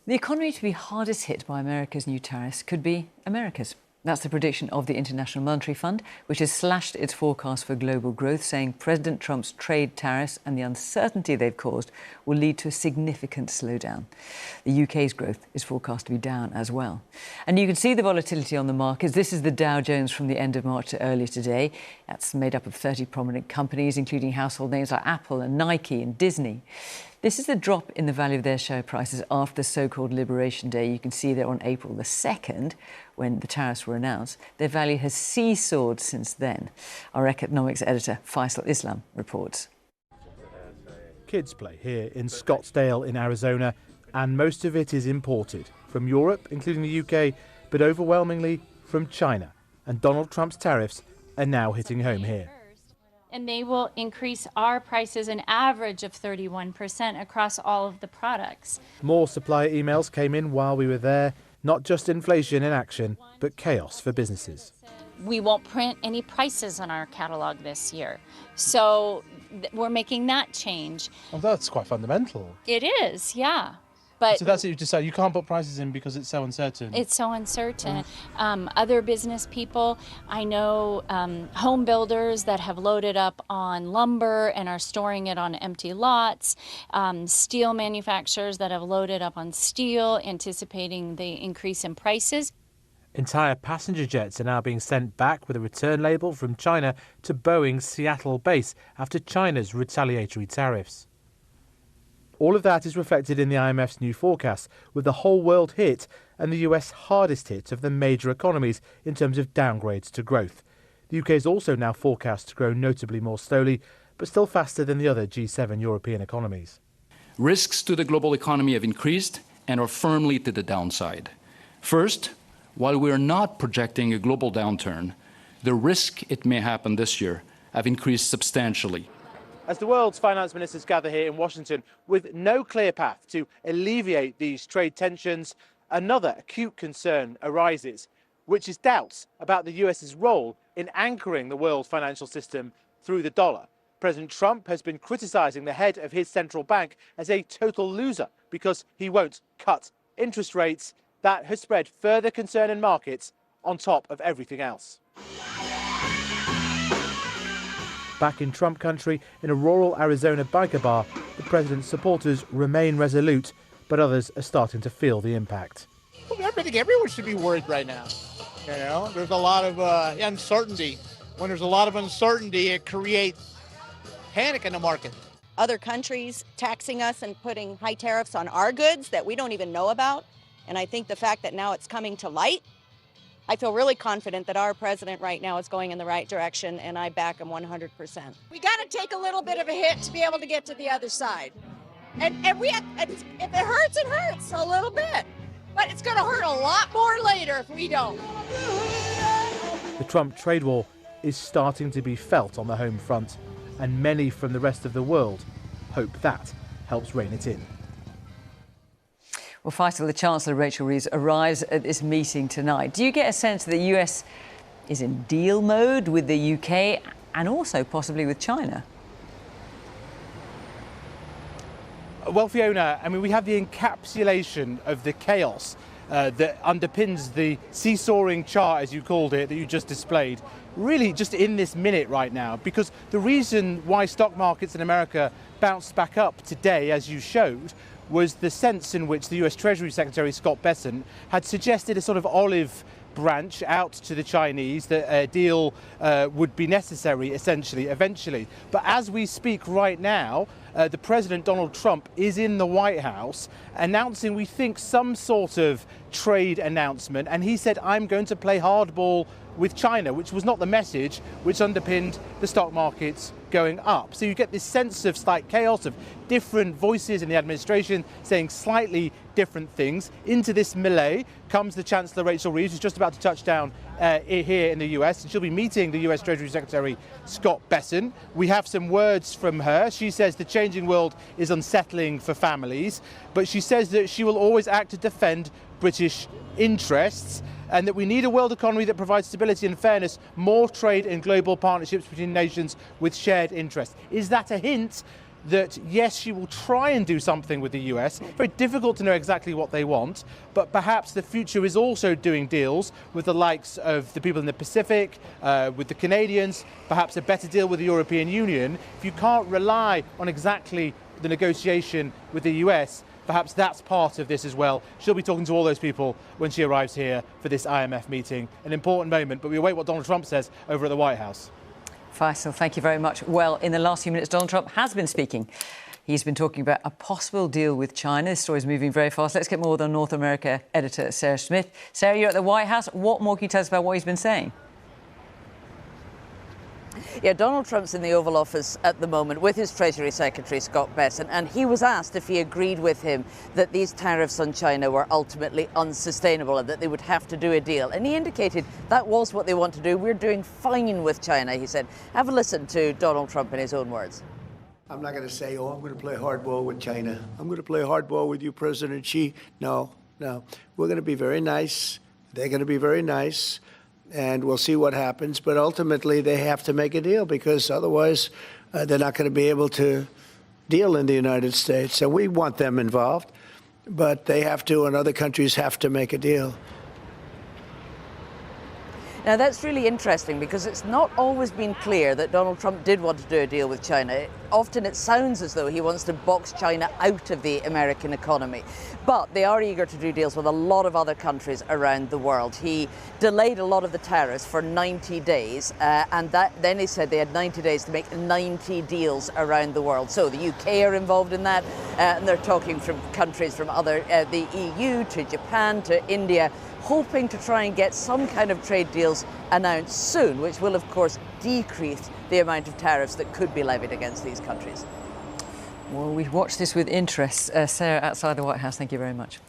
The economy to be hardest hit by America's new tariffs could be America's. That's the prediction of the International Monetary Fund, which has slashed its forecast for global growth, saying President Trump's trade tariffs and the uncertainty they've caused will lead to a significant slowdown. The UK's growth is forecast to be down as well. And you can see the volatility on the markets. This is the Dow Jones from the end of March to earlier today. That's made up of 30 prominent companies, including household names like Apple and Nike and Disney. This is the drop in the value of their share prices after the so-called Liberation Day. You can see there on April the 2nd, when the tariffs were announced. Their value has seesawed since then. Our economics editor, Faisal reports. Kids play here in Scottsdale in Arizona, and most of it is imported from Europe, including the UK, but overwhelmingly from China. And Donald Trump's tariffs are now hitting home here. And they will increase our prices an average of 31% across all of the products. More supplier emails came in while we were there. Not just inflation in action, but chaos for businesses. We won't print any prices on our catalog this year. So we're making that change. Well, that's quite fundamental. It is, yeah. But so that's what you just said. You can't put prices in because it's so uncertain. It's so uncertain. Other business people, I know home builders that have loaded up on lumber and are storing it on empty lots. Steel manufacturers that have loaded up on steel, anticipating the increase in prices. Entire passenger jets are now being sent back with a return label from China to Boeing's Seattle base after China's retaliatory tariffs. All of that is reflected in the IMF's new forecast, with the whole world hit and the US hardest hit of the major economies in terms of downgrades to growth. The UK is also now forecast to grow notably more slowly, but still faster than the other G7 European economies. Risks to the global economy have increased and are firmly to the downside. First, while we are not projecting a global downturn, the risk it may happen this year have increased substantially. As the world's finance ministers gather here in Washington with no clear path to alleviate these trade tensions, another acute concern arises, which is doubts about the US's role in anchoring the world's financial system through the dollar. President Trump has been criticizing the head of his central bank as a total loser because he won't cut interest rates. That has spread further concern in markets on top of everything else. Back in Trump country, in a rural Arizona biker bar, the president's supporters remain resolute, but others are starting to feel the impact. I think everyone should be worried right now. You know, there's a lot of uncertainty. When there's a lot of uncertainty, it creates panic in the market. Other countries taxing us and putting high tariffs on our goods that we don't even know about. And I think the fact that now it's coming to light, I feel really confident that our president right now is going in the right direction, and I back him 100%. We got to take a little bit of a hit to be able to get to the other side. And if it hurts a little bit. But it's going to hurt a lot more later if we don't. The Trump trade war is starting to be felt on the home front, and many from the rest of the world hope that helps rein it in. Well, Faisal, the Chancellor, Rachel Reeves, arrives at this meeting tonight. Do you get a sense that the US is in deal mode with the UK and also possibly with China? Well, Fiona, I mean, we have the encapsulation of the chaos that underpins the seesawing chart, as you called it, that you just displayed, really just in this minute right now, because the reason why stock markets in America bounced back up today, as you showed, was the sense in which the US Treasury Secretary Scott Bessent had suggested a sort of olive branch out to the Chinese, that a deal would be necessary, essentially, eventually. But as we speak right now, the President, Donald Trump, is in the White House announcing, we think, some sort of trade announcement. And he said, I'm going to play hardball with China, which was not the message which underpinned the stock markets going up. So you get this sense of slight chaos, of different voices in the administration saying slightly different things. Into this melee comes the Chancellor Rachel Reeves, who's just about to touch down here in the US, and she'll be meeting the US Treasury Secretary Scott Bessent. We have some words from her. She says the changing world is unsettling for families, but she says that she will always act to defend British interests, and that we need a world economy that provides stability and fairness, more trade and global partnerships between nations with shared interests. Is that a hint that, yes, she will try and do something with the US. Very difficult to know exactly what they want, but perhaps the future is also doing deals with the likes of the people in the Pacific, with the Canadians, perhaps a better deal with the European Union. If you can't rely on exactly the negotiation with the US, perhaps that's part of this as well. She'll be talking to all those people when she arrives here for this IMF meeting. An important moment, but we await what Donald Trump says over at the White House. Faisal, thank you very much. Well, in the last few minutes, Donald Trump has been speaking. He's been talking about a possible deal with China. This story is moving very fast. Let's get more with our North America editor, Sarah Smith. Sarah, you're at the White House. What more can you tell us about what he's been saying? Yeah, Donald Trump's in the Oval Office at the moment with his Treasury Secretary, Scott Bessent, and he was asked if he agreed with him that these tariffs on China were ultimately unsustainable and that they would have to do a deal. And he indicated that was what they want to do. We're doing fine with China, he said. Have a listen to Donald Trump in his own words. I'm not going to say, oh, I'm going to play hardball with China. I'm going to play hardball with you, President Xi. No. We're going to be very nice. They're going to be very nice. And we'll see what happens. But ultimately, they have to make a deal because otherwise they're not going to be able to deal in the United States. And we want them involved, but they have to, and other countries have to make a deal. Now, that's really interesting because it's not always been clear that Donald Trump did want to do a deal with China. Often it sounds as though he wants to box China out of the American economy. But they are eager to do deals with a lot of other countries around the world. He delayed a lot of the tariffs for 90 days, and then he said they had 90 days to make 90 deals around the world. So the UK are involved in that, and they're talking from countries from the EU to Japan to India, hoping to try and get some kind of trade deals announced soon, which will, of course, decrease the amount of tariffs that could be levied against these countries. Well, we've watched this with interest. Sarah, outside the White House, thank you very much.